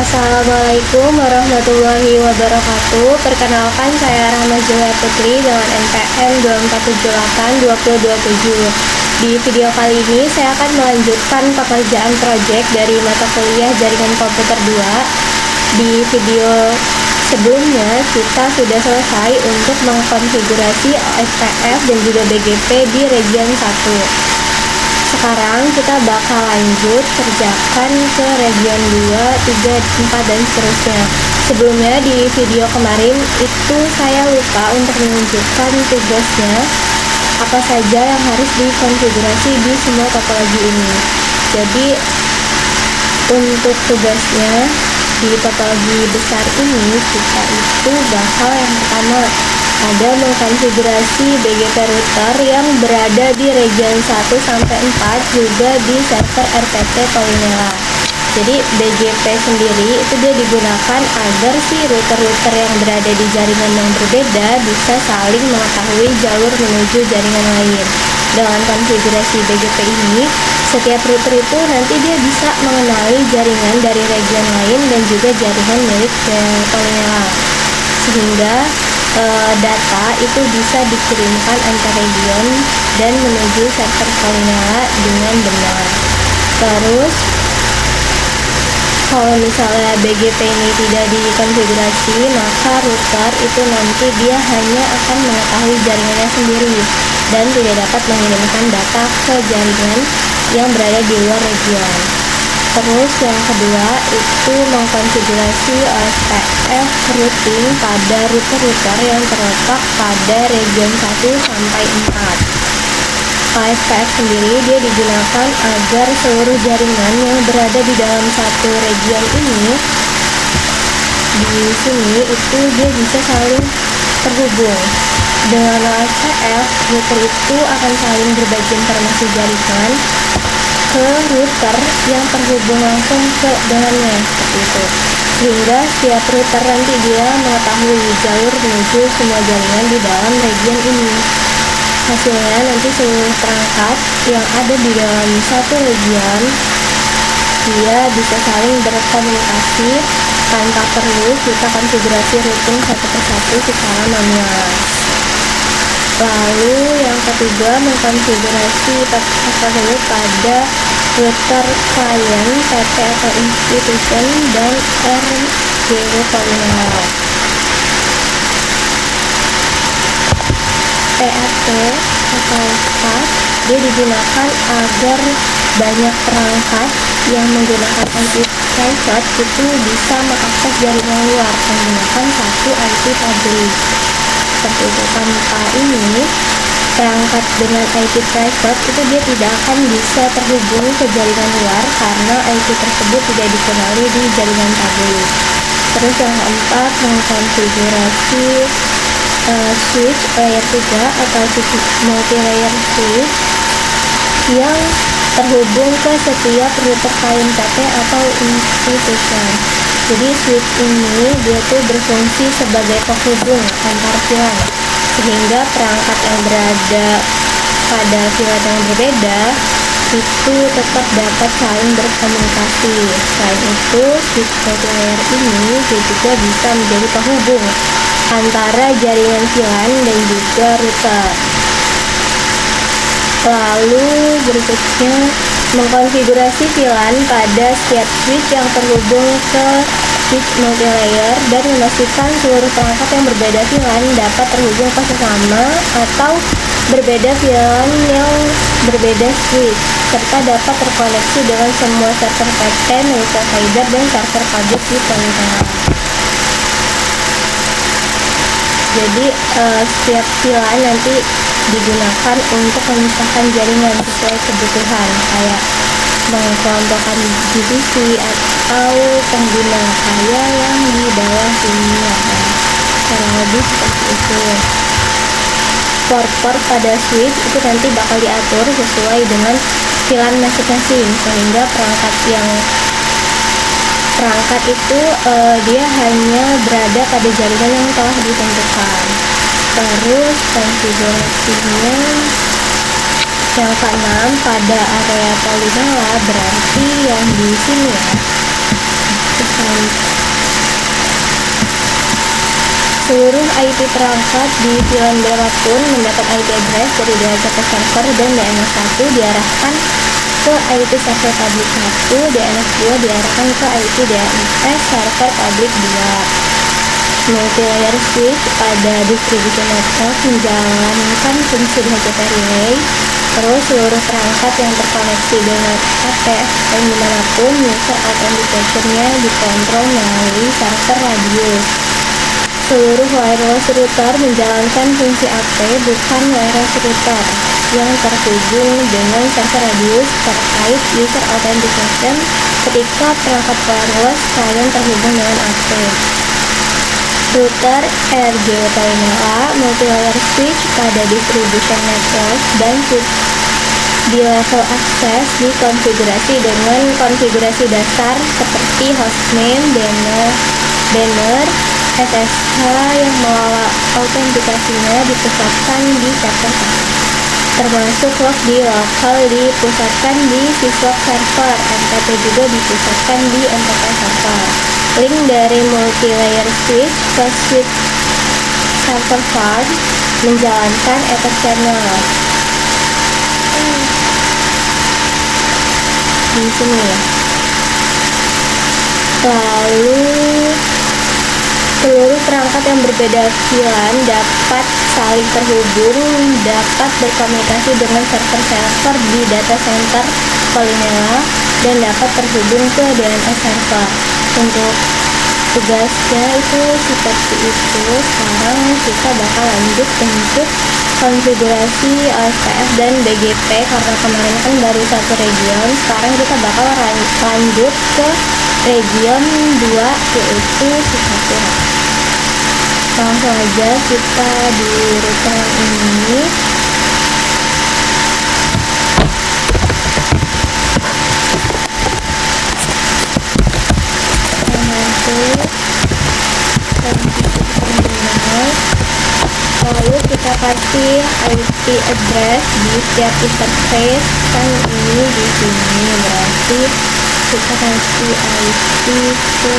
Assalamualaikum warahmatullahi wabarakatuh. Perkenalkan, saya Rahma Julia Putri dengan NPM 2478-2027. Di video kali ini saya akan melanjutkan pekerjaan proyek dari mata kuliah Jaringan Komputer 2. Di video sebelumnya kita sudah selesai untuk mengkonfigurasi OSPF dan juga BGP di region 1. Sekarang kita bakal lanjut kerjakan ke region 2, 3, 4, dan seterusnya. Sebelumnya di video kemarin itu saya lupa untuk menunjukkan tugasnya apa saja yang harus dikonfigurasi di semua topologi ini. Jadi untuk tugasnya di topologi besar ini kita itu bakal yang pertama ada mengkonfigurasi BGP router yang berada di region 1 sampai 4 juga di server RPT Polinela. Jadi BGP sendiri itu dia digunakan agar si router-router yang berada di jaringan yang berbeda bisa saling mengetahui jalur menuju jaringan lain. Dengan konfigurasi BGP ini, setiap router itu nanti dia bisa mengenali jaringan dari region lain dan juga jaringan milik Polinela, sehingga data itu bisa dikirimkan antar region dan menuju server Polinela dengan benar. Terus kalau misalnya BGP ini tidak dikonfigurasi, maka router itu nanti dia hanya akan mengetahui jaringannya sendiri dan tidak dapat mengirimkan data ke jaringan yang berada di luar region. Terus yang kedua itu mengkonfigurasi OSPF routing pada router-router yang terletak pada region 1 sampai 4. OSPF sendiri dia digunakan agar seluruh jaringan yang berada di dalam satu region ini di sini itu dia bisa saling terhubung. Dengan OSPF, router itu akan saling berbagi informasi jaringan ke router yang terhubung langsung ke dengannya, seperti itu. Sehingga setiap router nanti dia mengetahui jalur menuju semua jaringan di dalam region ini. Hasilnya nanti seluruh perangkat yang ada di dalam satu region dia bisa saling berkomunikasi tanpa perlu kita konfigurasi routing satu persatu secara manual. Lalu yang ketiga mengkonfigurasi tersebut pada router klien, PT atau institution, dan RGW Polinela. PRT atau PAS dia digunakan agar banyak perangkat yang menggunakan IP private itu bisa mengakses jaringan luar menggunakan satu IP public. Seperti itu. Tanpa ini perangkat dengan IP private itu dia tidak akan bisa terhubung ke jaringan luar karena IP tersebut tidak dikenali di jaringan publik. Terus yang keempat mengkonfigurasi switch layer 3 atau multi-layer switch yang terhubung ke setiap router klien PT atau institution. Jadi switch ini dia tuh berfungsi sebagai penghubung antar VLAN sehingga perangkat yang berada pada VLAN yang berbeda itu tetap dapat saling berkomunikasi. Selain itu, switch multi-layer ini juga bisa menjadi penghubung antara jaringan VLAN dan juga router. Lalu berikutnya mengkonfigurasi VLAN pada setiap switch yang terhubung ke switch multilayer dan memastikan seluruh perangkat yang berbeda VLAN dapat terhubung ke sesama atau berbeda VLAN yang berbeda switch serta dapat terkoneksi dengan semua server PT milik provider dan server publik di Polinela. Jadi setiap VLAN nanti digunakan untuk memisahkan jaringan sesuai kebutuhan, kayak mengelompokkan divisi atau pengguna kaya yang di bawah ini ya kan. Kurang lebih seperti itu. Port pada switch itu nanti bakal diatur sesuai dengan VLAN masing-masing sehingga perangkat itu dia hanya berada pada jaringan yang telah ditentukan. Terus konfigurasinya yang keenam pada area Polinela berarti yang di sini ya. Seluruh IP perangkat di VLAN berapapun mendapat IP address dari DHCP server dan DNS1 diarahkan ke IP server public 1, DNS2 diarahkan ke IP DNS server public 2. Multi-layer switch pada distribution network menjalankan fungsi DHCP relay. Terus seluruh perangkat yang terkoneksi dengan APFN dimanapun, user authentication-nya dikontrol melalui server radius. Seluruh wireless router menjalankan fungsi AP, bukan wireless router yang terhubung dengan server radius terkait user authentication ketika perangkat wireless kalian terhubung dengan AP. Router RJ-Polymer multi-layer switch pada distribution network dan di level akses dikonfigurasi dengan konfigurasi dasar seperti hostname, banner, SSH yang mengelola autentikasinya dipusatkan di server termasuk log di lokal dipusatkan di syslog server, NTP juga dipusatkan di NTP server. Link dari multi-layer switch ke switch server farm menjalankan ether channel. Di sini ya. Lalu seluruh perangkat yang berbeda VLAN dapat saling terhubung, dapat berkomunikasi dengan server-server di data center Polymer dan dapat terhubung ke DNS server. Untuk tugasnya itu seperti itu. Sekarang kita bakal lanjut untuk konfigurasi OSPF dan BGP karena kemarin kan baru satu region. Sekarang kita bakal lanjut ke region 2 yaitu Singapura. Langsung aja kita di router ini. Lalu kita kasih IP address di setiap interface, kan ini di sini berarti kita kasih IP ke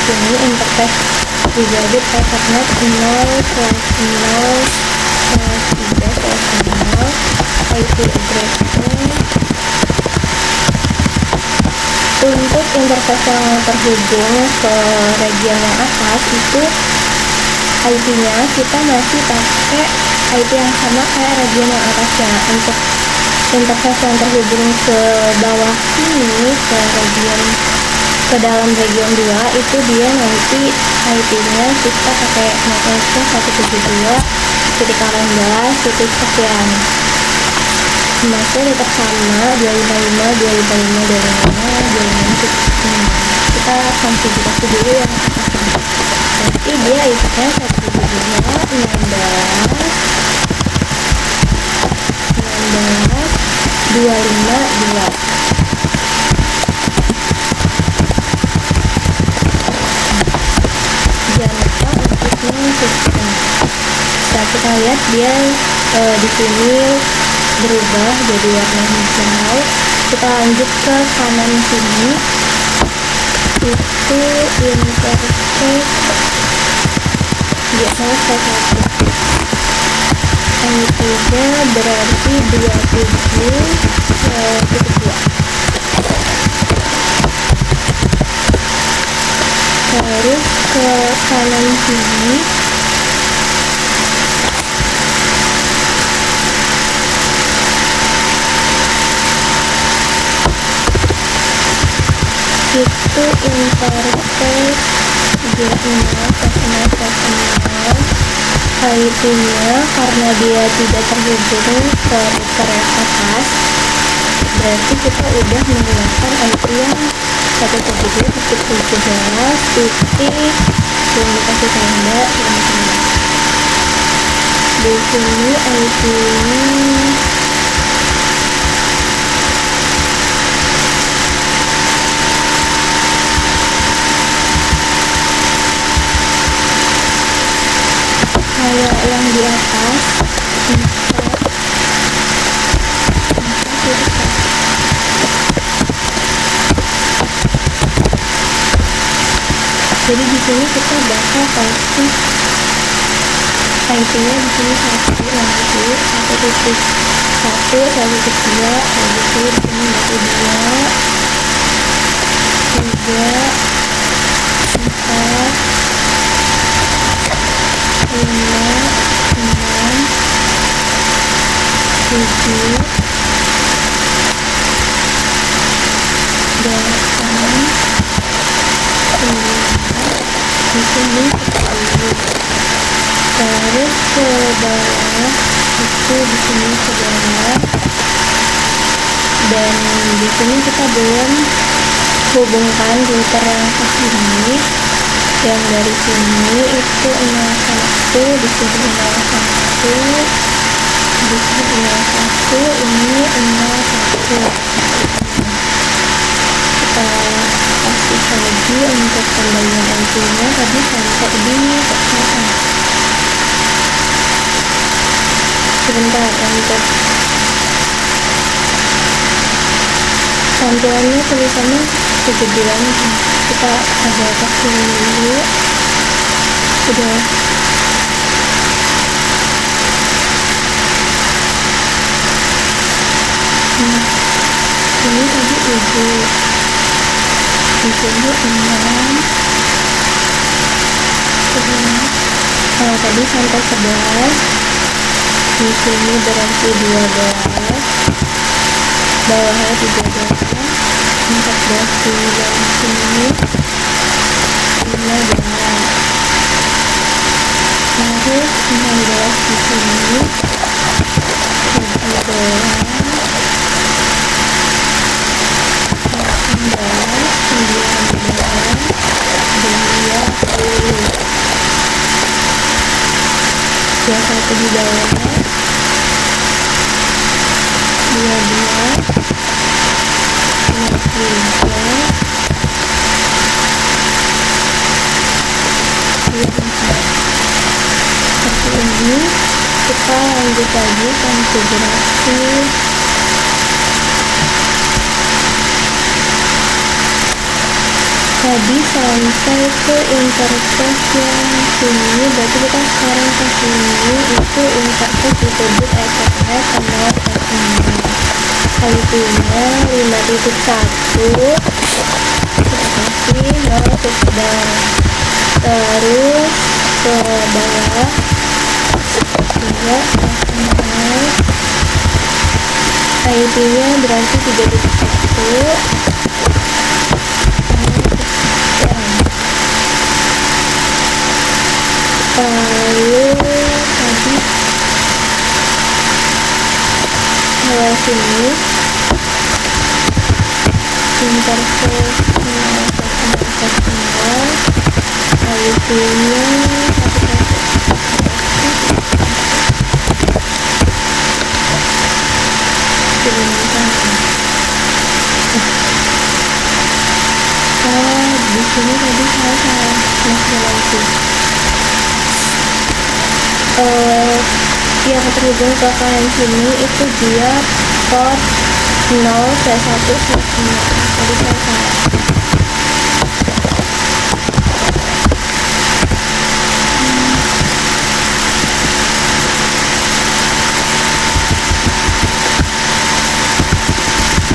sini interface gigabit Ethernet 0/0/3/0 IP addressnya. Untuk interface yang terhubung ke region yang atas itu IP-nya kita masih pakai IP yang sama kayak region yang atasnya. Untuk interface yang terhubung ke bawah sini ke dalam region 2 itu dia nanti IP-nya kita pakai networknya 172.18.sekian. Masih tetap sama 255 kita konfigurasi dulu yang atasnya. Berarti dia IP-nya 172.16.252. Jangan lupa untuknya sistem. Bisa kita lihat dia di sini berubah jadi warna hijau. Kita lanjut ke kanan sini, itu interface biasanya satu IP-nya berarti 27.2. Terus ke kanan sini itu interface IP-nya karena dia tidak terhubung ke router yang atas, berarti kita udah menggunakan IP yang 172.17 yang dikasih tanda di sini. IP-nya kayak yang di atas Jadi di sini kita bakal kasih IP-nya di sini 1.1.1, 1.2, habis itu di sini berarti 2, 3, 4, 5, 6, 7, 8, 9, di sini 10. Terus ke bawah itu di sini ke bawah, dan di sini kita belum hubungkan router yang ke sini. Yang dari sini itu 01, di sini 01, di sini 01, ini 01. Kita kasih lagi untuk pembalian IP-nya tadi sampai di sebentar untuk tampilannya tulisannya kegedean, kita agak kecilin dulu. Udah ini tadi 7, di sini 6, tadi sampai 11, di sini berarti 12, bawahnya 13, 14 di sini, 15, terus 16 di sini, 17, 21 di bawah, 22, 23, 24. Seperti ini. Kita lanjut lagi konfigurasi. Tadi sampai ke interface yang sini, berarti kita sekarang ke sini, itu interface disebut SMS sama SMS. IP-nya 5.1, kita kasih 0 ke sedang, terus ke bawah juga SMS. IP-nya berarti 3.1. Lalu tadi lewat sini interface lalu punya di sini tadi saya salah masuk lagi. Yang terhubung ke kalian sini itu dia port 0C1 tadi saya salah.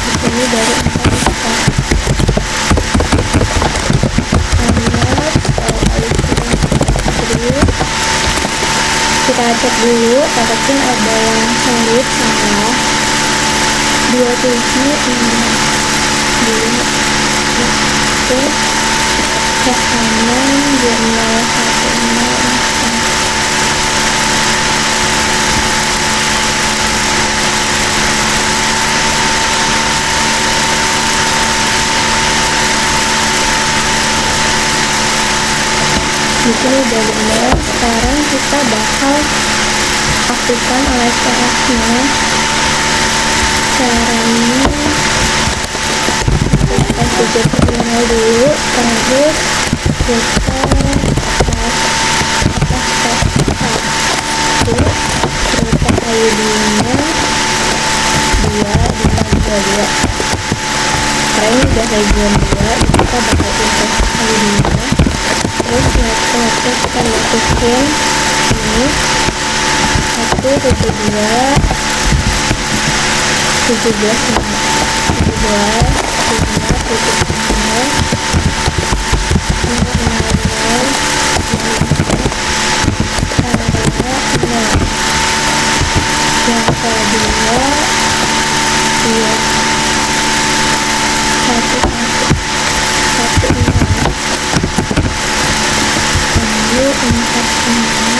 Di sini dari kita cek dulu, takutnya ada yang sulit salah. 27 dulu itu cek kanan 2010. Di sini udah benar. Sekarang kita bakal aktifkan OSPF-nya. Caranya kita terminal dulu, terus kita step ID-nya 2 karena ini udah region 2, kita bakal invest ID-nya. terus laptopnya kita masukin ini 172 17 yang kedua iya satu lanjut 45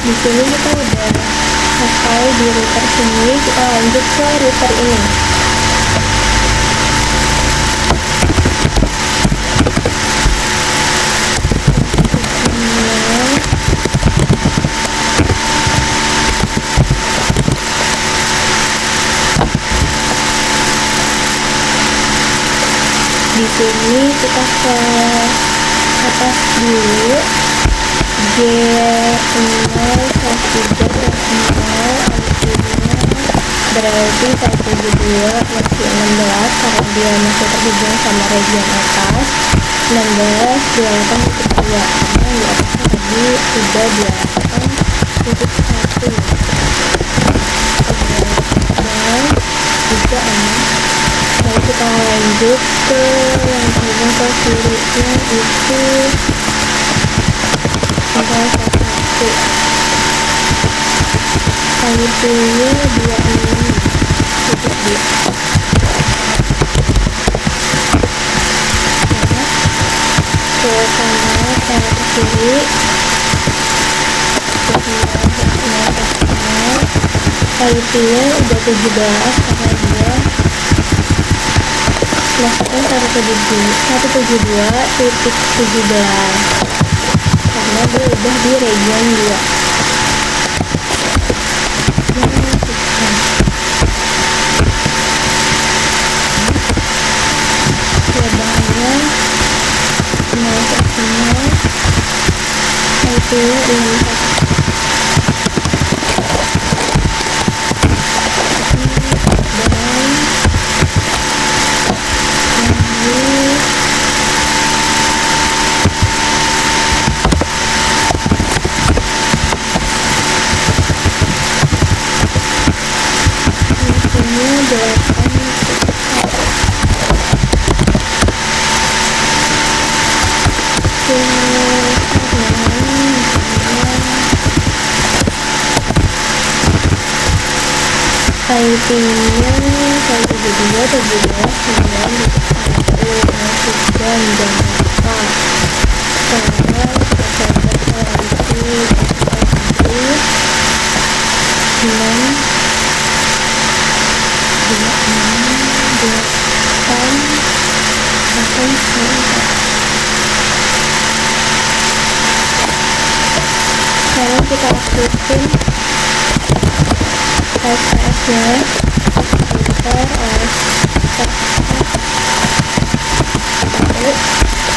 di sini kita udah selesai di router sini, kita lanjut ke router ini. Di sini kita ke atas dulu, berarti 172 masih 16 karena dia masih terhubung sama region atas. 16 28 titik 2 karena di atasnya tadi sudah 28 titik 1 dan juga 6. Lalu kita lanjut ke yang terhubung ke kirinya itu tinggal 1 kali pilihnya 26 titik 2 ke kanan ke kiri kali pilih udah 17 karena dia masukkan 172 titik 17 karena dia udah di region 2. Lebarnya 0,0 itu 64 IP-nya 172 17 9 dan Jakarta karena sekarang kita aktifkan SPS-nya enter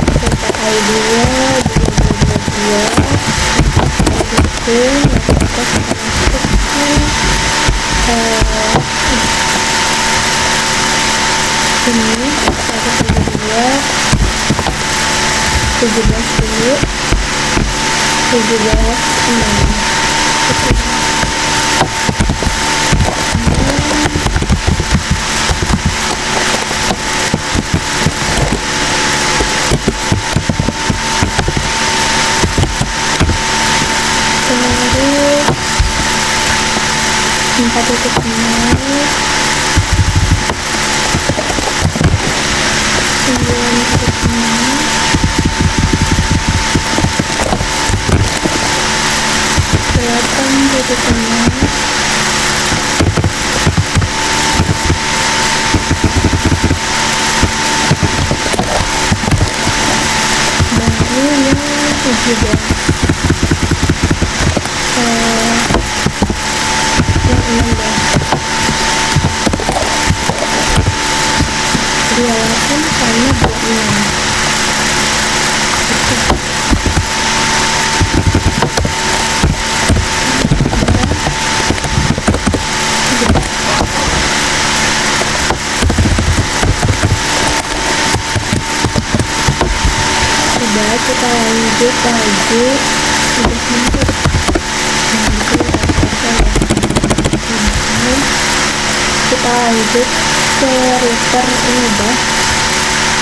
data ID-nya 2022 ini 172 17 4.6 9.6 juga yang 16 28 sama 26. Udah, kita lanjut lagi. Udah lanjut kita lanjut ke router ini udah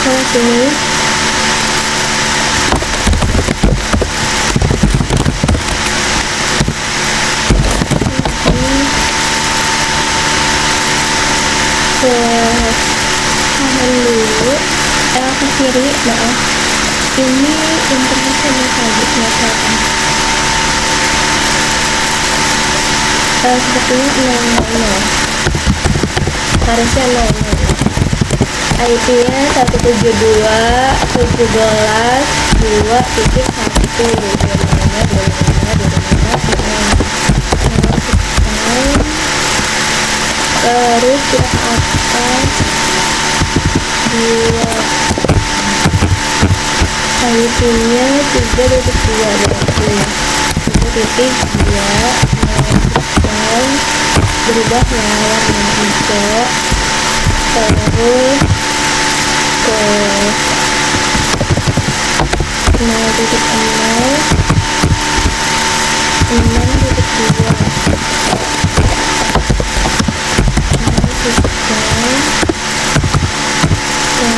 ke sini. Ke kanan dulu, ke kiri, maaf. Ini internet habis masalah. Sepertinya 000. Harusnya 000. IP-nya 172.2.1. Terus ke atas 2. IP-nya 3.2 berarti 3.2. Berubah warna hijau, terus ke 0.0 6.2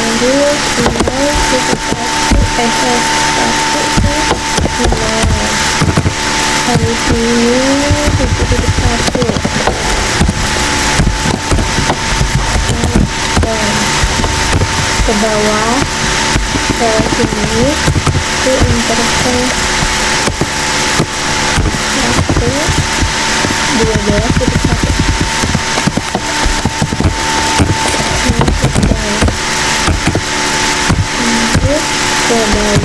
terus 0.1 hari ini 7.1 ke bawah ke sini ke interface 12.1 ke bawah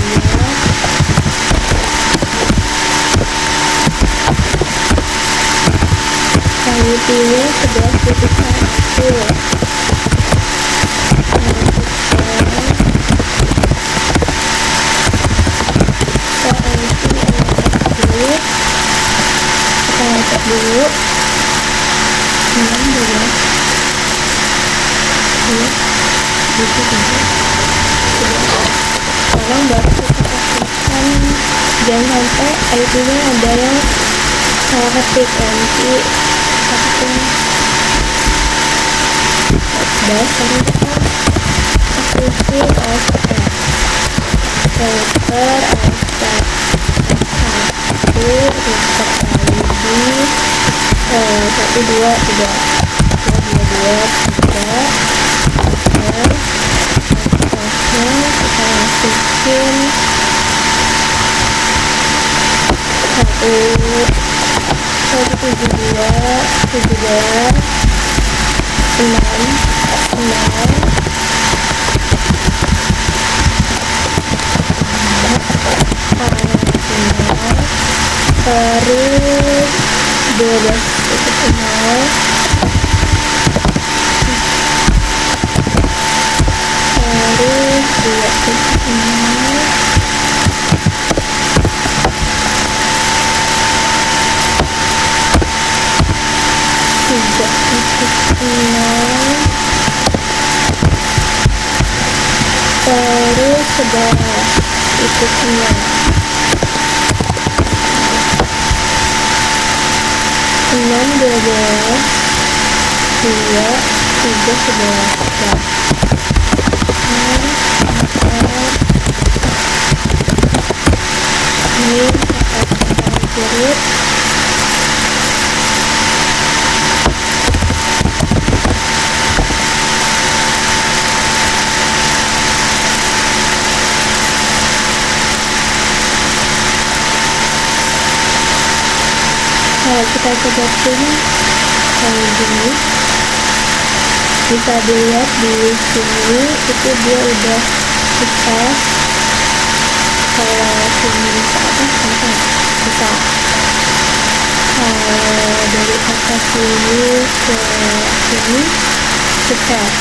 IP-nya 11.1 dulu 16 sekarang baru kita pastikan jangan sampai IP-nya ada yang salah ketik nanti pastikan. Dan sekarang kita aktifin offset filter offset 1 router ID 1 2 3 dan kita masukin terus sebelah itu semua 6 12 2 3 11 ini kiri kalau kita coba sini kayak gini bisa dilihat di sini itu dia udah kita kalau sini bisa. Kalau dari atas ini ke sini sukses.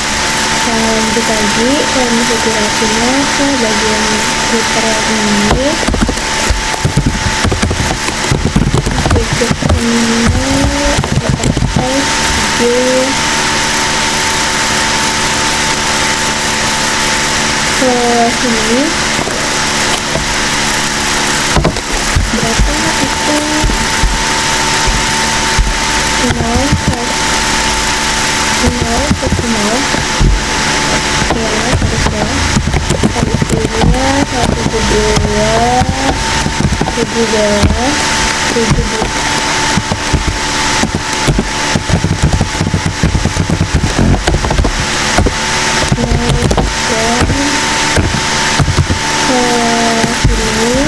Kalau lanjut lagi konfigurasinya ke bagian filter yang ini, klik ini ke sini berapa itu 0 ya harusnya habisnya 172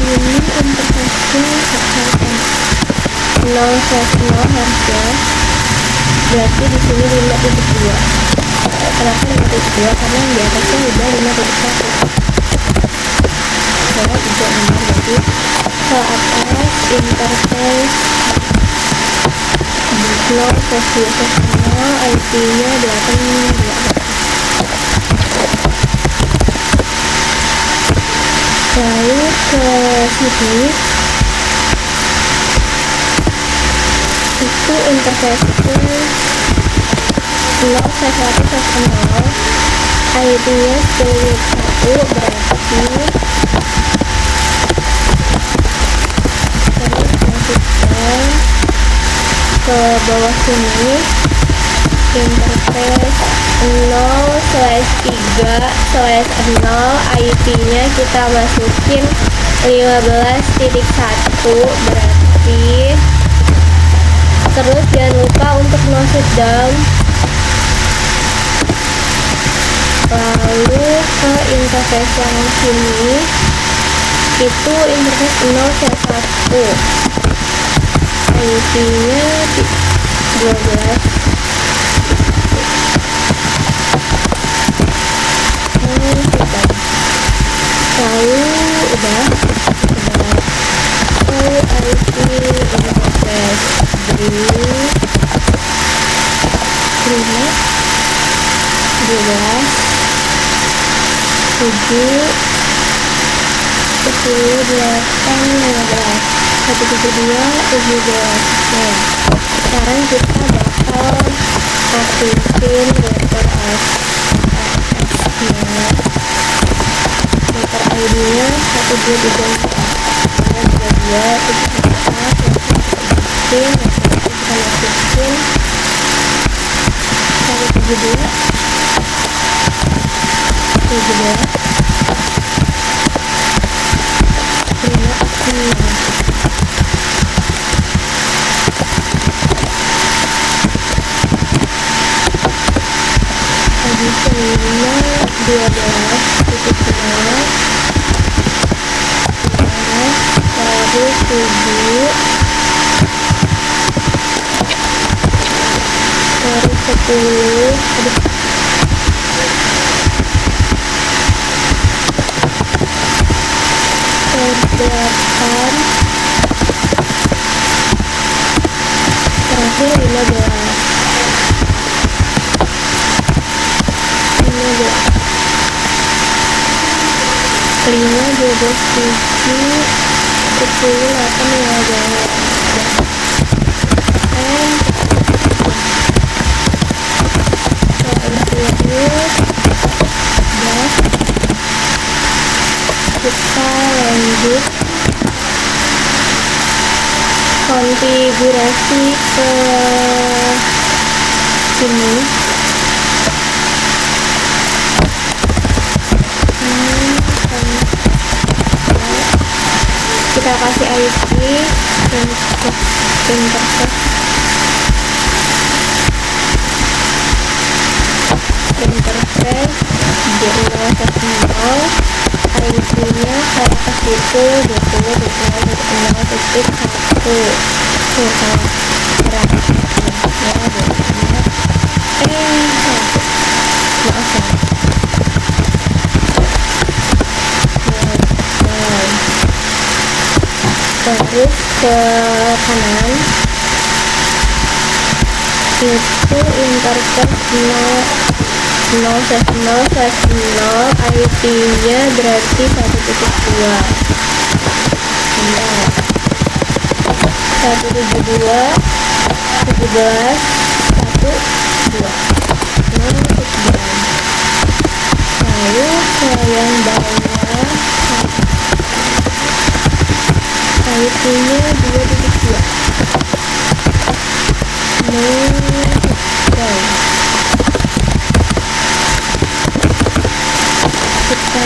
ini interface-nya 0/0 harusnya, berarti di sini 5.2. Kenapa 5.2? Karena yang di atasnya udah 5.1. Bawah juga benar, jadi ke atas interface 0/0, IP-nya 8.2. Lalu ke sini itu interface-nya 0/1/0, IP-nya 10.1, berarti terus masukkan ke bawah sini interface 0/3/0, IP-nya kita masukin 15.1, berarti terus jangan lupa untuk no shutdown. Lalu ke interface yang sini itu interface 0/1, IP-nya 12. Lalu udah IP interface 172. Nah, sekarang kita bakal aktifin router router ID-nya 1234. Kita masukin terakhir 15. Kita lanjut konfigurasi ke sini. Kita kasih IP untuk interface D0/0, IP-nya ke atas itu 20.0.0.1. Tuh kalau maaf ya. terus ke kanan itu intercept 0/0/0 IP nya berarti 1.2 benar 172 17 1 2 lalu ke yang bawah IP nya 2.2 kita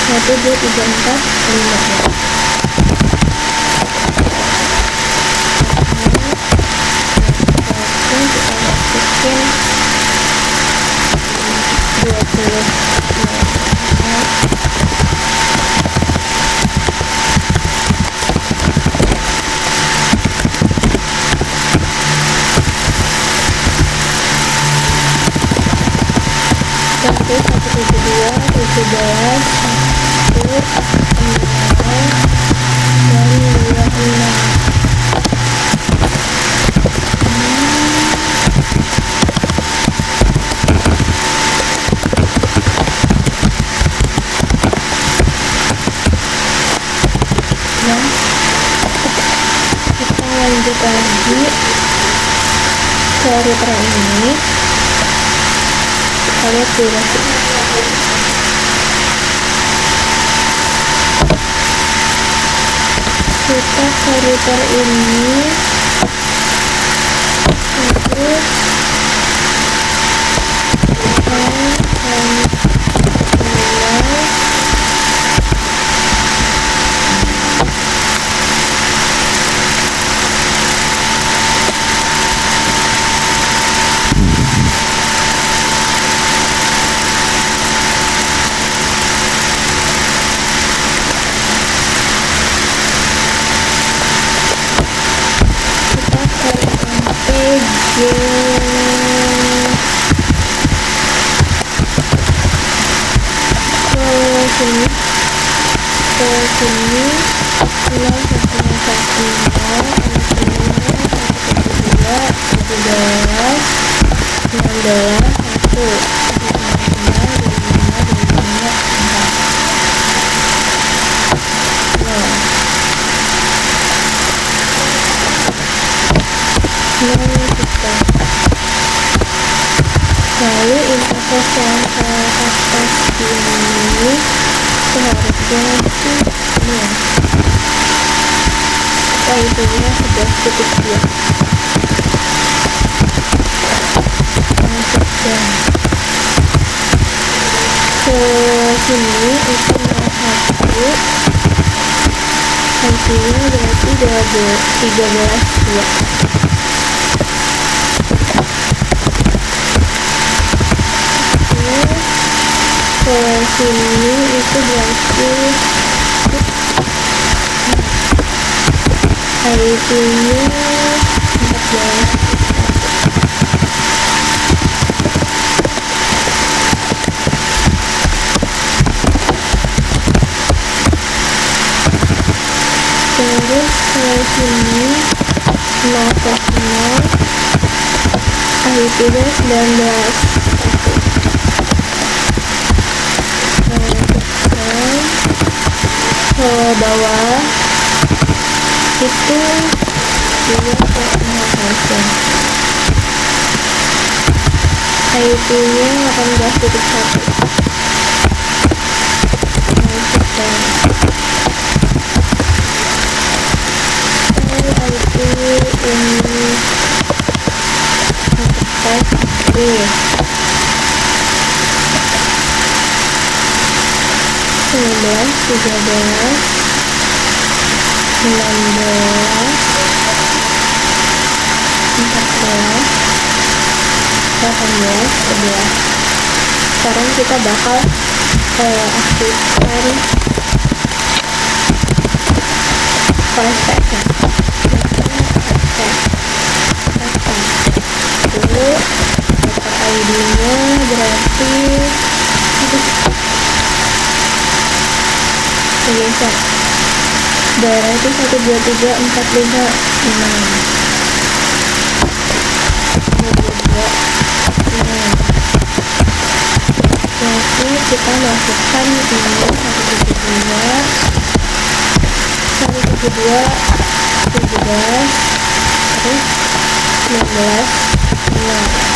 satu dua tiga empat lima kita masukin 20 satu 172 17 1 dan 26 nah kita lanjut lagi ke router ini. Kita lihat durasi kita ke router ini terus sini 1 lalu interface yang ke atas ini seharusnya sih ini ya IP-nya 11.2 ke sini itu 01 IP-nya berarti 13.2 ke sini itu berarti IP-nya 14 terus ke sini 0/0 IP-nya 19 ke bawah itu dia ke 0%. IP-nya 18.1. IP ini tes ini 19, 13, 19, 14, 18, 11. Sekarang kita bakal aktifkan file stack-nya. ID-nya berarti bergeser, berarti 1, 2, 3, 4, 5, 6, 2, 6. Oke, kita masukkan ini 172, 17, terus 19, 6.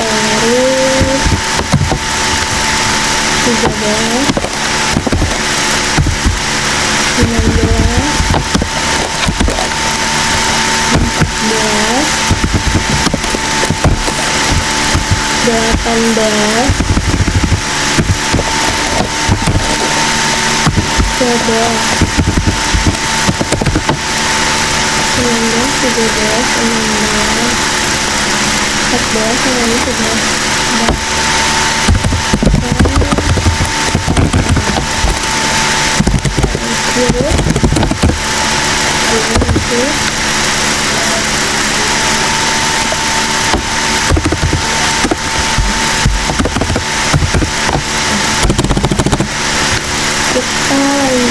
Yang ini terus 13, 19, 14, 18, 12, 19, 17, 16, 14, sama ini sudah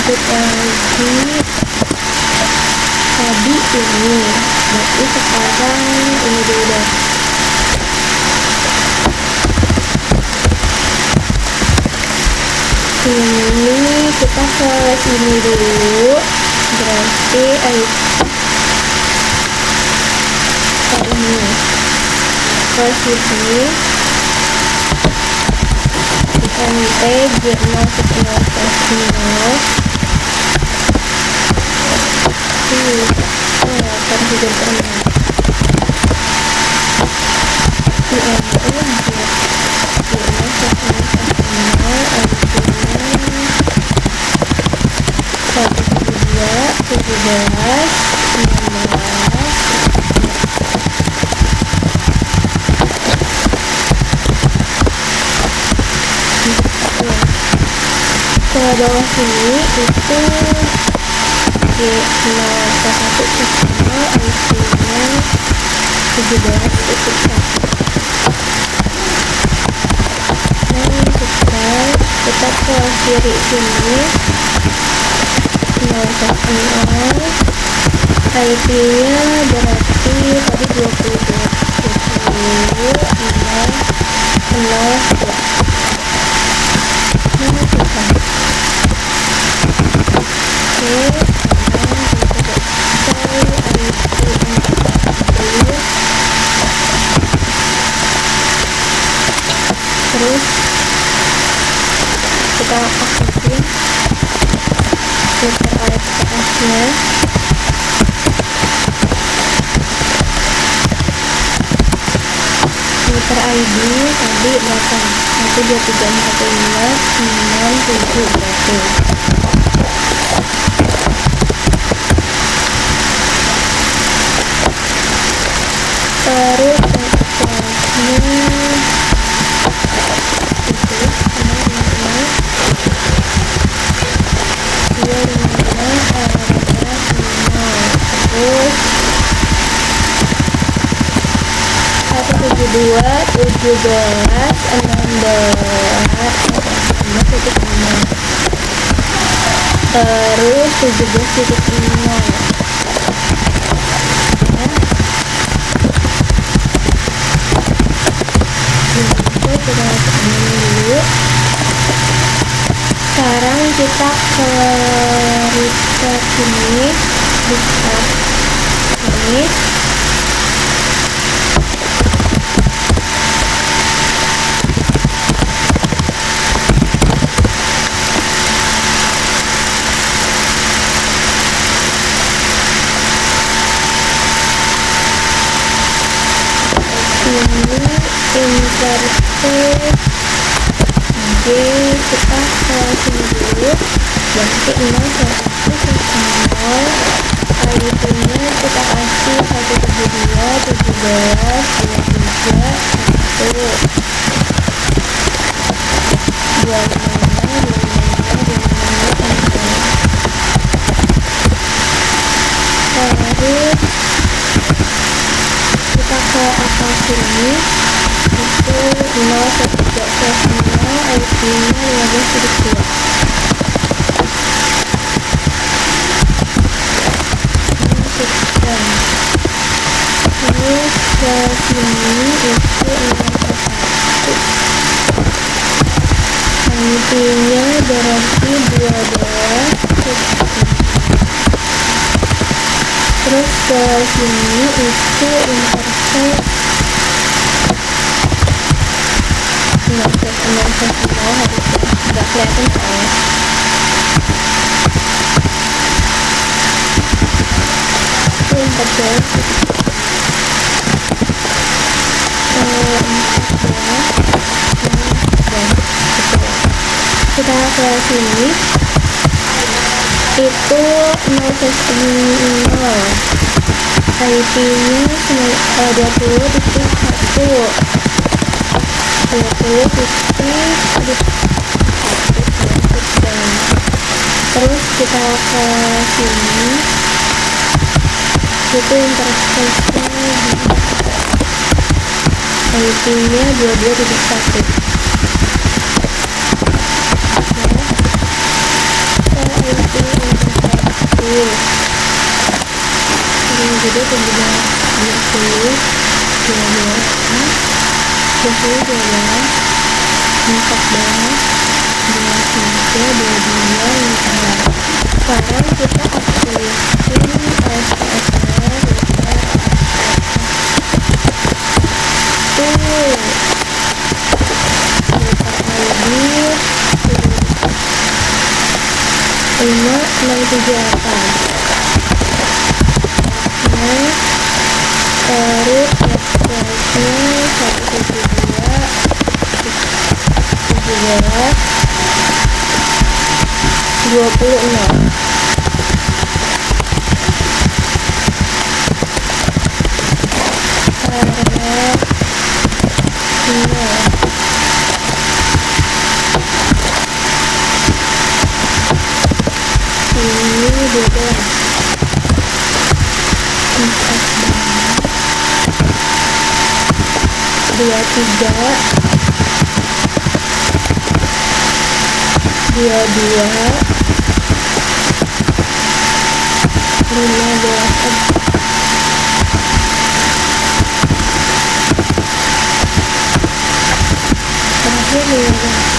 kita lanjut lagi tadi ini, berarti sekarang ini dulu deh. Ini kita ke sini dulu, berarti ini ke sini sampai G0 sekian plus 0 kan juga pernah ke bawah sini itu G0 ke 1 sama IC-nya 17,1. Kita ke kiri sini 0,0, IP-nya berarti tadi 22, 0, 0, terus kita aktifin filter ASPS nya filter ID tadi berapa? 1, 2, 3, 4, 5, 6, 7 berarti terus dua 17, 16, terus 17,0. Itu kita dulu. Sekarang kita ke reset ini, reset ini. Inverted G kita ke sini dulu, berarti 0, 1, 0, IP-nya kita kasih 172, 17, 23, 1, 25, 25, 25, 25, IP-nya 15.2. Terus ke sini itu 6.1. IP-nya berarti 12. Terus ke sini itu intercept 6.0 harusnya nggak kelihatan soalnya. Itu intercept 14. Kita ke sini itu 0.0, IP-nya 20.1. Terus kita ke sini itu interface-nya IP-nya 22.1. Jadi kemudian 20, 12, 20, 12, 14, 23, 22, 15. Sekarang kita aktifin SPSR tuh ID 5678. Terus website-nya 172 17 20. Ini 12. 23, 22, 15. Terakhir 15.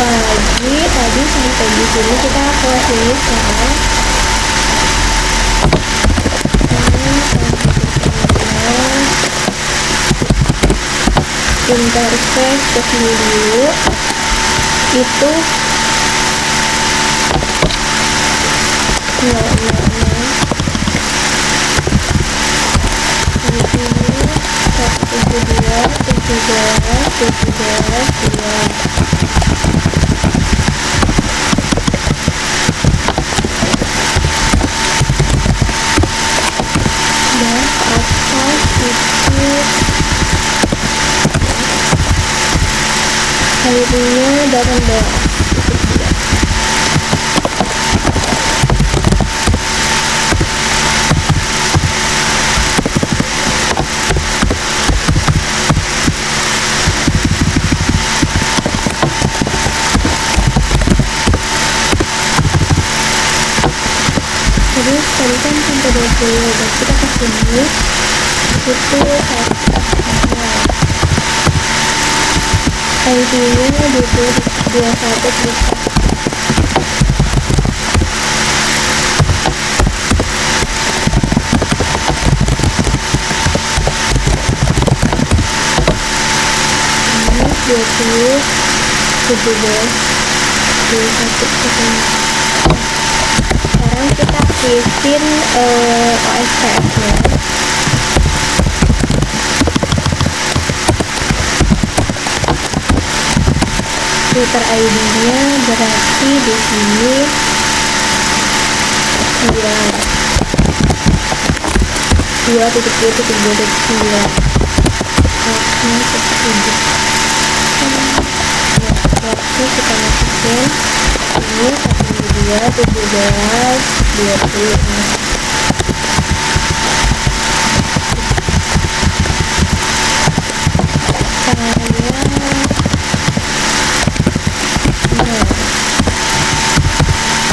Lagi tadi sampai di sini, kita ke sini sekarang. Interface ke sini dulu itu IP-nya 18. Terus tadi kan sampai 20, dan kita ke sini itu IP-nya 21. Ini 17, 21. Sekarang kita aktifin OSPF-nya. router ID-nya berarti di sini 2.2.2.9. Berarti kita masukin ini 1.2.17.20.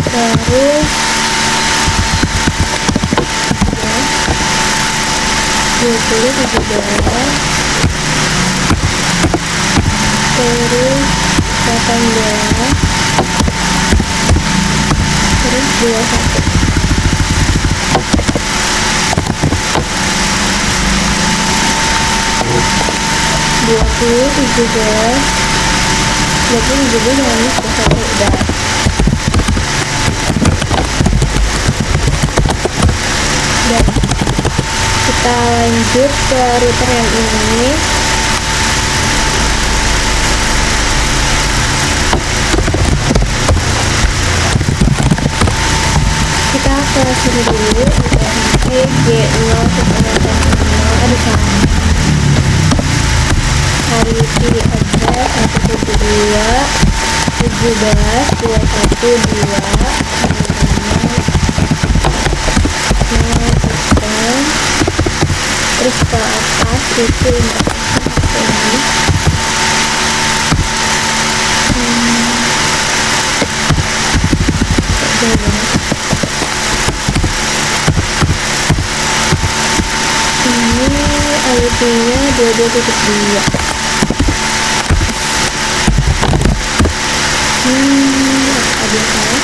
Terus ya, 2017, terus 18, terus 21. Dua puluh tujuh belas jangan lupa satu udah. Dan kita lanjut ke router yang ini. Kita ke sini dulu, G0 ada salah. Hari ini address 172.17.212. Terus ke atas itu ini. Ini IP-nya 22.2. Ada yang salah?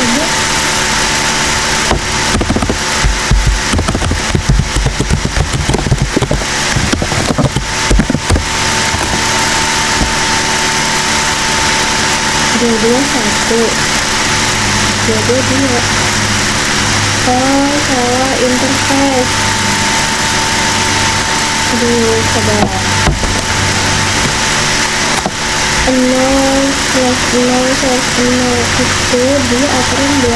Ada. Dua satu, dua. Oh, salah interface. Aduh, sabar. 0/0/0 itu dia aturan 21.2.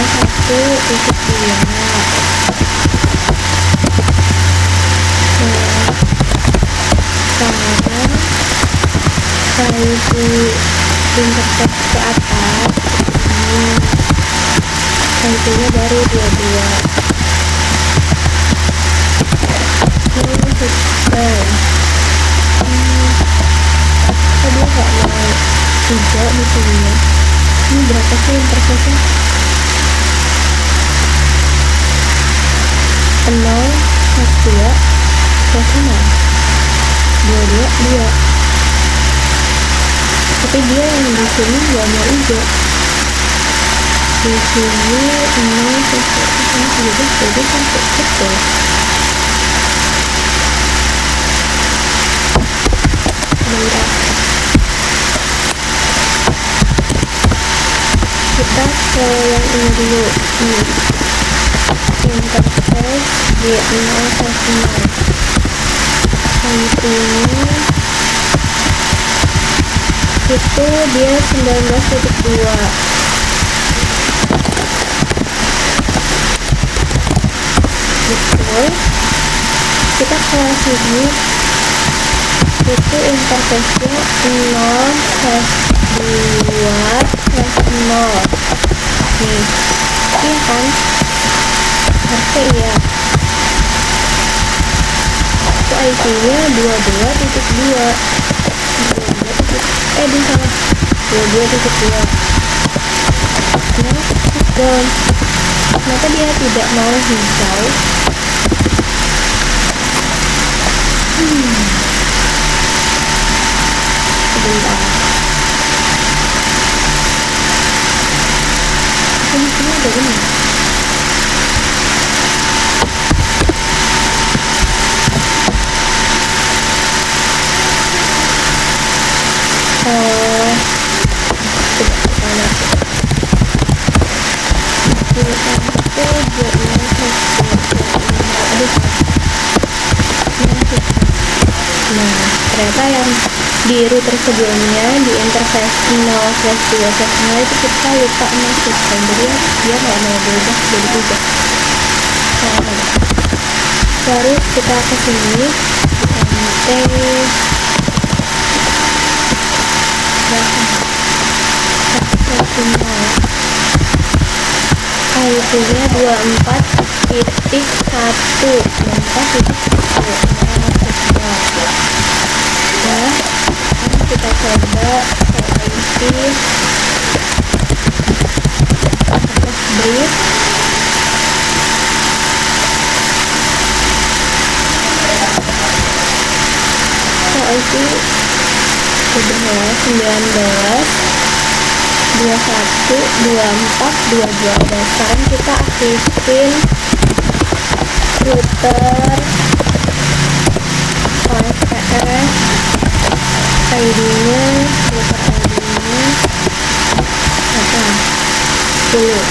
Sekarang saya interface ke atas ini IP-nya baru 22. Ini system. Tadi nggak mau hijau di sini. Ini berapa sih interface-nya? 0, 1, 2, 2. Tapi dia yang di sini nggak mau hijau. Di sini 0, 1, 2, 3. Kita ke yang ini dulu. Interface G0/0. IP-nya itu dia 19.2. Betul. Kita ke sini itu interface-nya 0/2/0. Nih, iya kan? Ngerti ya? Itu IP-nya 22.2. Di sana 22.2. Nah, dan kenapa dia tidak mau hijau? Sebentar. Ini ada ini. Nah, di router sebelumnya di interface 0/2/0 itu kita lupa masukkan, jadi dia nggak mau berubah jadi 3. Terus kita ke sini IP-nya 24.1 nah, kita coba IP brief IP udah ya 19.21.24.22. dan sekarang kita aktifin router OSPF ID-nya apa dulu ini terus 22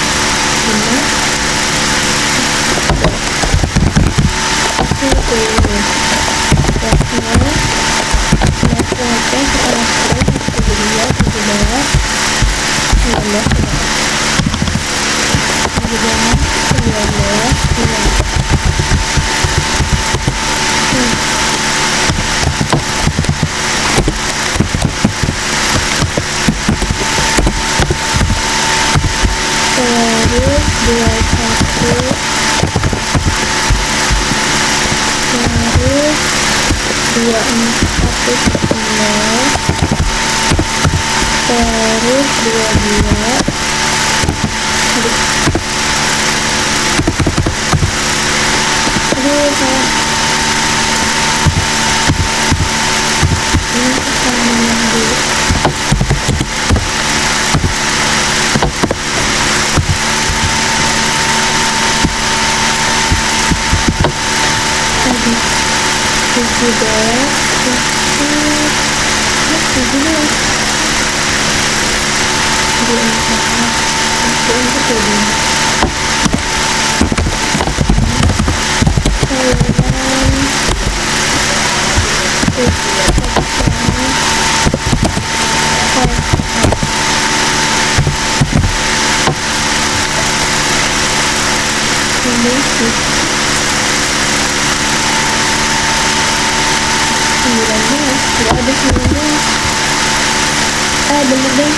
bener deh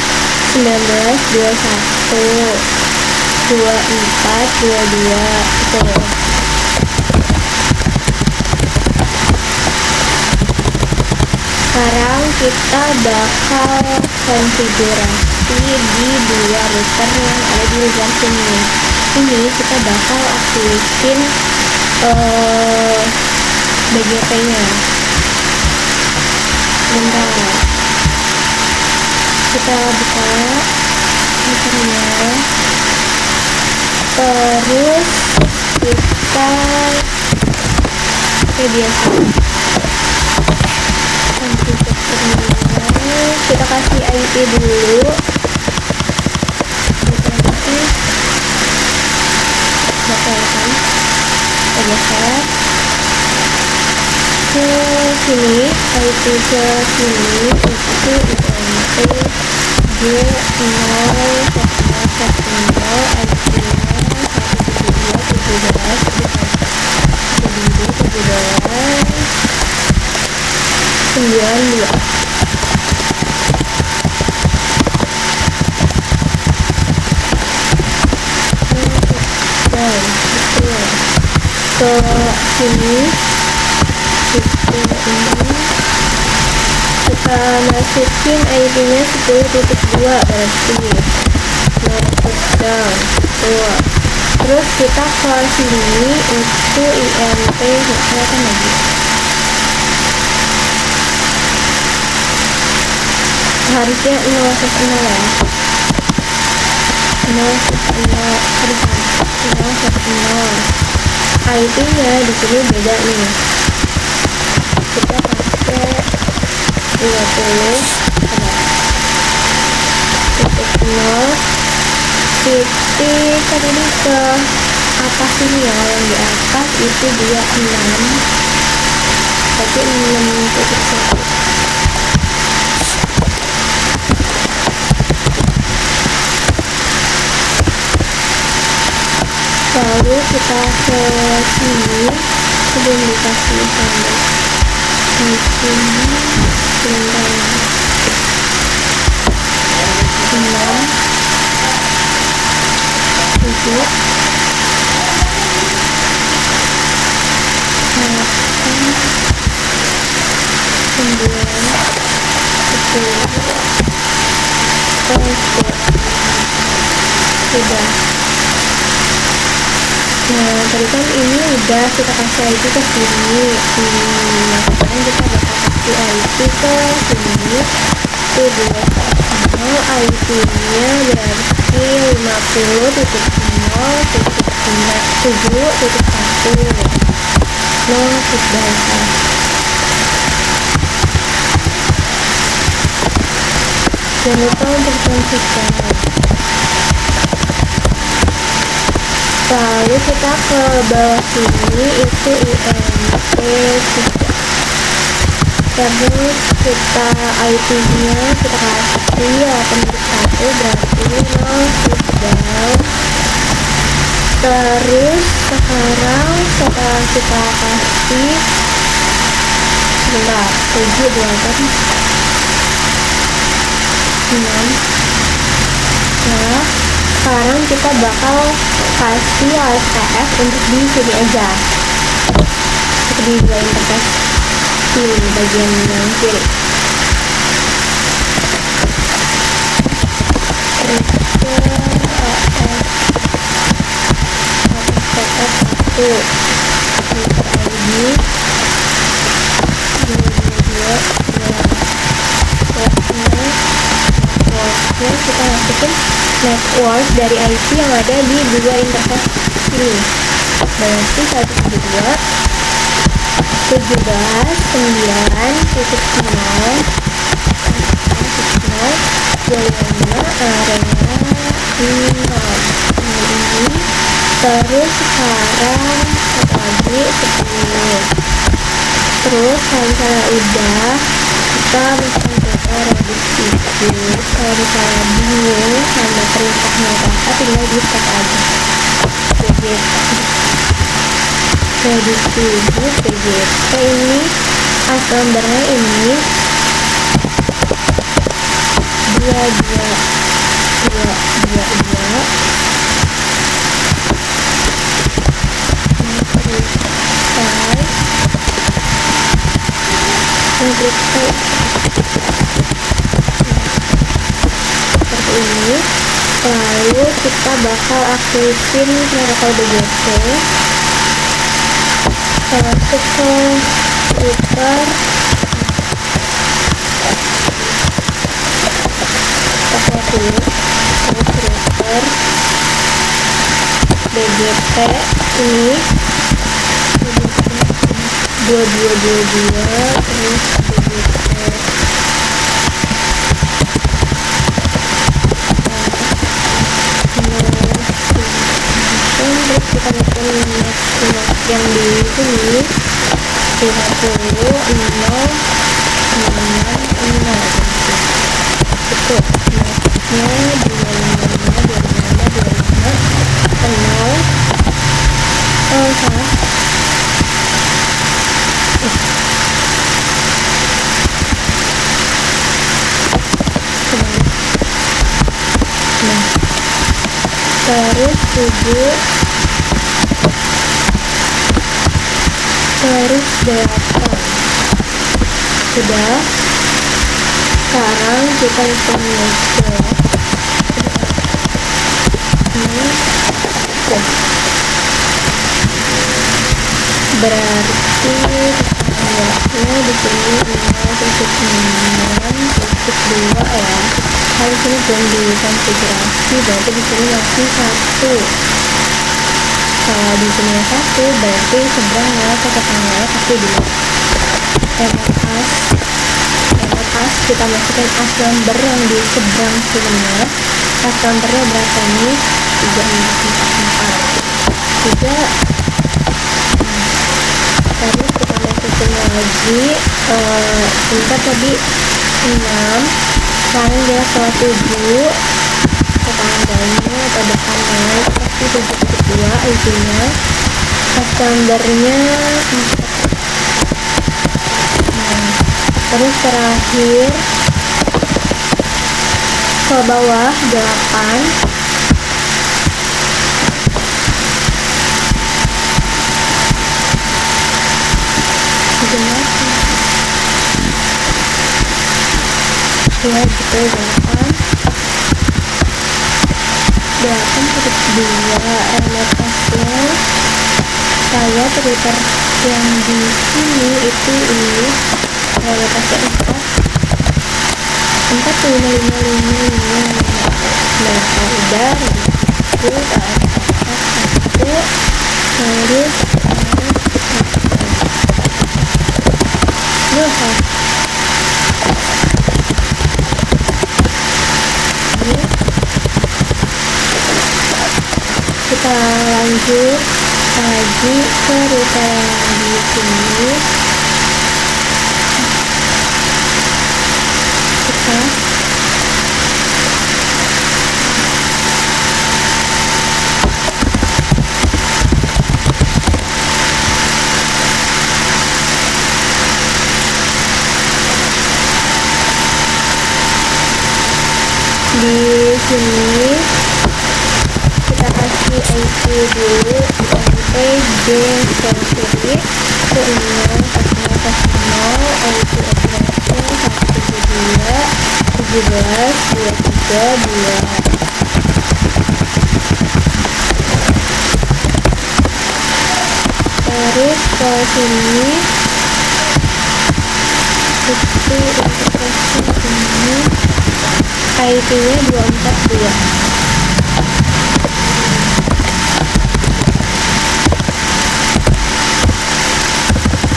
19, 21, 24, 22 tuh. Sekarang kita bakal konfigurasi di dua router yang ada di ujung sini. Ini kita bakal aktifin BGP-nya. Bentar, kita buka routernya, terus kita kayak biasa kita kasih IP dulu, bakal kan geser ke sini, IP ke sini itu INT G01010 IP-nya 172.17 ke sini kita masukin IP-nya 10.2 berarti down tuh. Terus kita ke sini itu INT kelihatan lagi, harusnya 010 ya, 010 IP-nya di sini beda nih, kita pakai 20 titik tadi ini ke atas ini ya, yang di atas itu 26 berarti 6.1 Lalu kita ke sini sebelum dikasih tanda di sini sebentar 6 7 sudah. Nah, tadi kan ini udah kita kasih IP ke sini. Sekarang kita bakal kasih IP ke sini. Tuh dua IP-nya berarti 50.0.7.1 data. Jangan lupa untuk transfer. Lalu kita ke bawah sini itu IMP 3. Terus kita IP-nya kita kasih 8.1 berarti 0 Terus sekarang setelah kita kasih sebentar 7 6. Nah, sekarang kita bakal kasih ASPF untuk di sini aja, untuk di dua interface sini bagian yang kiri. ASPF 1 kita masukin network dari IP yang ada di dua interface ini. Berarti 1.17.9.0 terus sekarang lagi 10. Terus kalau misalnya udah kita misalnya reduksi. Kalau misalnya bingung sama perintahnya apa, tinggal di stop aja. Reduksi PGP ini as numbernya ini 2222 seperti ini. Lalu kita bakal aktifin protokol BGP, masuk ke router, pakai dulu terus router BGP ini 2222 terus BGP kita bikin yang di sini 50 0 itu salah. Terus 7 terus 8 sudah. Sekarang kita hitung berarti lihatnya di sini 0.9.2 ya. Kalau di sini belum dikonfigurasi, berarti di sini masih 1. Kalau di sini 1 berarti seberangnya ke tetangga pasti 2. as kita masukkan as number yang di seberang sininya. As numbernya berapa nih? 3444 terus kita masukin lagi sebentar tadi 6, sekarang dia ke 7 tetangganya atau depannya 7.2 IP-nya, fast number-nya 4. Nah, terus terakhir ke bawah 8. Ya gitu, 8.2 remotasnya saya terlihat yang di sini itu ini remotasnya 4 nah udah itu satu harus kita lanjut lagi ke rute yang di sini. Kita di sini kita kasih IP dulu sampai J spesifik ke 0.0.0 IP address 172.17.232. Terus ke sini itu interface ini IP-nya 242.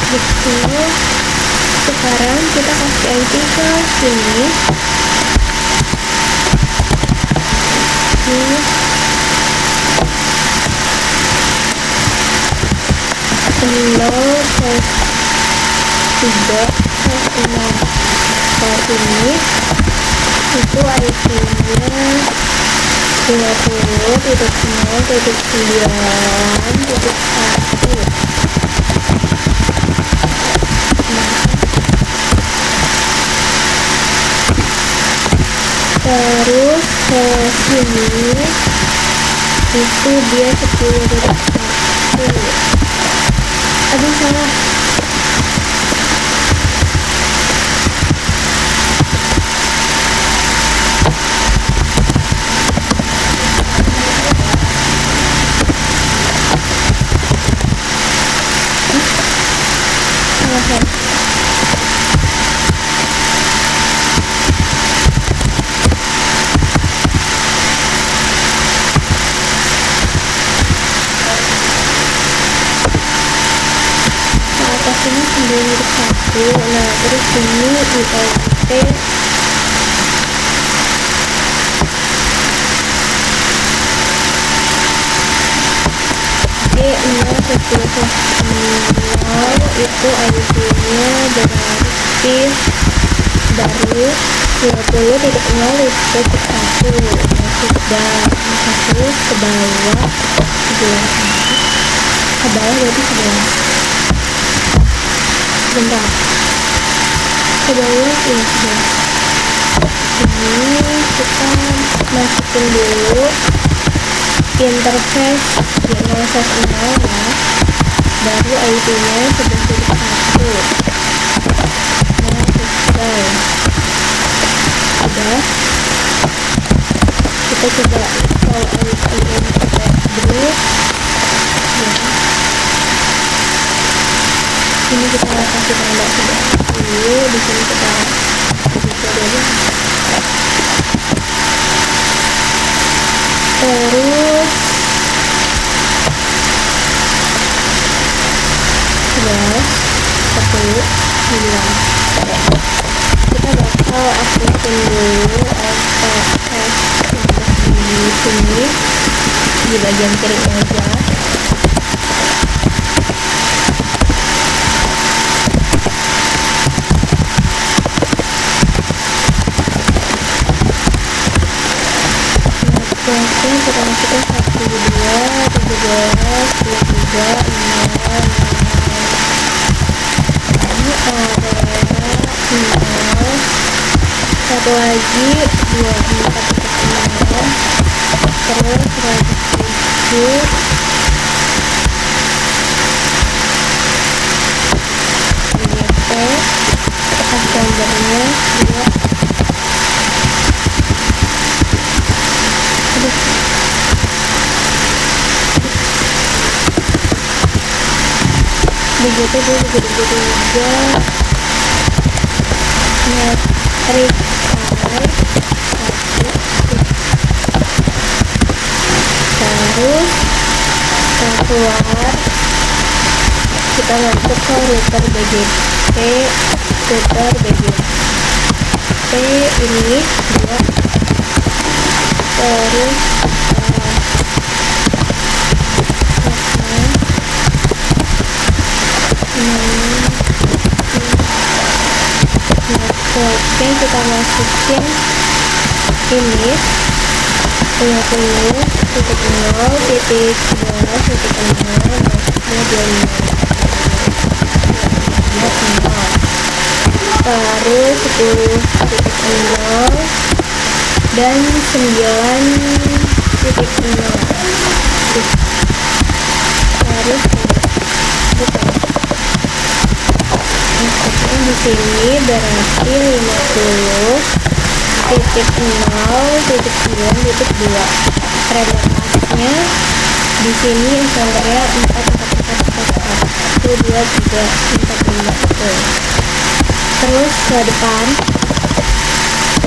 Gitu. Sekarang kita kasih IP ke sini. Tiga ke ini itu IP-nya 20.0.9.1. Terus ke sini itu dia 10.1. Aduh salah. Ini 9.1. Nah terus ini ILT G0.10.0 itu IP-nya berarti dari 20.0.1. Sudah masuk ke bawah 11. Ke bawah berarti 11. Bentar, ke bawah ini 11. Ini kita masukin dulu interface G0.0 ya, baru IP-nya 11.1. Nah selesai. Udah, kita coba install IP address ya. Ini kita kasih tanda sudah dulu, di sini kita buka dulu. Terus 11 10 9. Kita bakal aktifin dulu STS di sini di bagian kiri aja. Kita masukkan 1.2 ini area 0, satu lagi 24.0, terus 107, DP Septembernya 2. Begitu juga metrik terus keluar kita masuk ke router BGP, router BGP ini 2, terus oke, kita masukin ini 50.0.0.0, terus 10.0 dan 9.0, terus di sini berarti 50.0.9.2. Remotasnya di sini Sandria 4, 1, 2, 3, 4, 5. Terus ke depan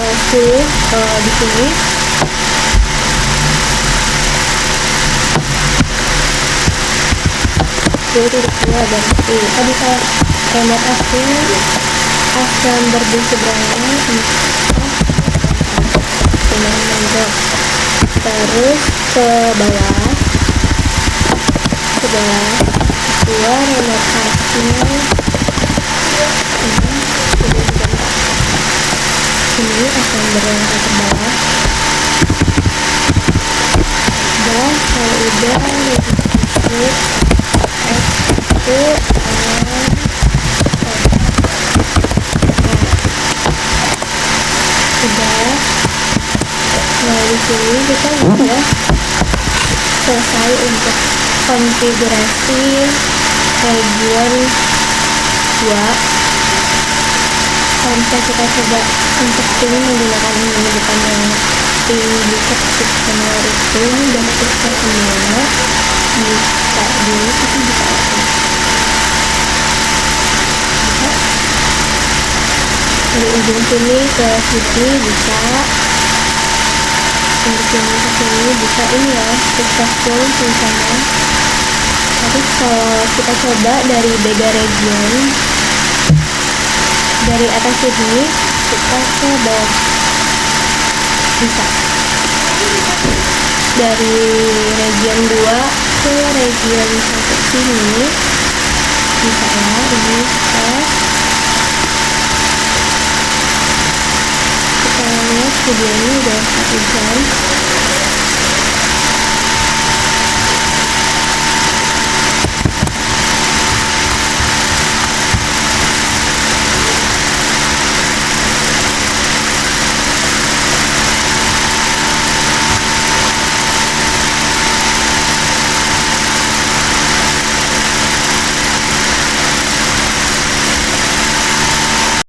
di sini berarti tadi saya remote number di seberangnya 4, terus ke bawah dua remotasnya ini akan berangkat ke bawah. Kalau udah nah di sini kita sudah selesai untuk konfigurasi region 2. Kalau bisa kita coba untuk ini menggunakan ini bukan yang tim diketik semua itu dan kita semua bisa dulu tapi bisa dari ujung sini ke sini bisa, dari sini ke sini bisa, ini ya successful tulisannya. Tapi kalau kita coba dari beda region, dari atas sini kita ke bawah bisa, dari region 2 ke region 1 sini bisa ya. Ini kita lihat videonya udah 1